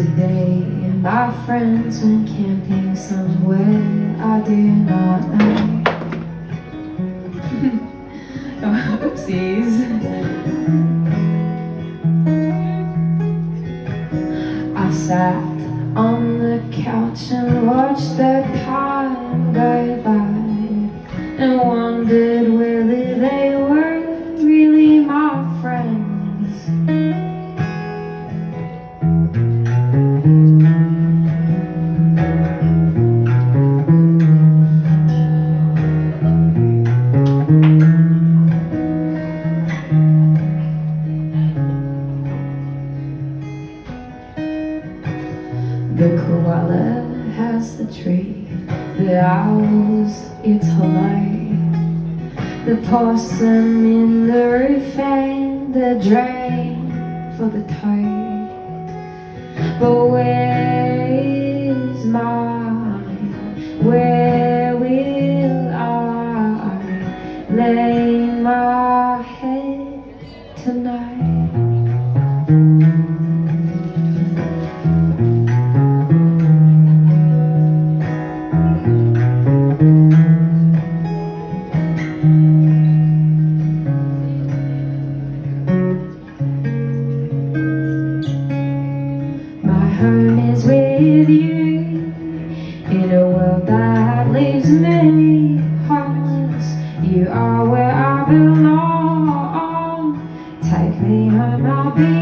Today, my friends went camping somewhere I do not know. Oh, oopsies. I sat on the couch and watched the time go by and wondered whether they were really my friends. The koala has the tree, the owls, it's hollow, the possum in the roof and the drain for the toad. But where is mine? Where will I lay my head tonight? Home is with you in a world that leaves me homeless. You are where I belong. Take me home, I'll be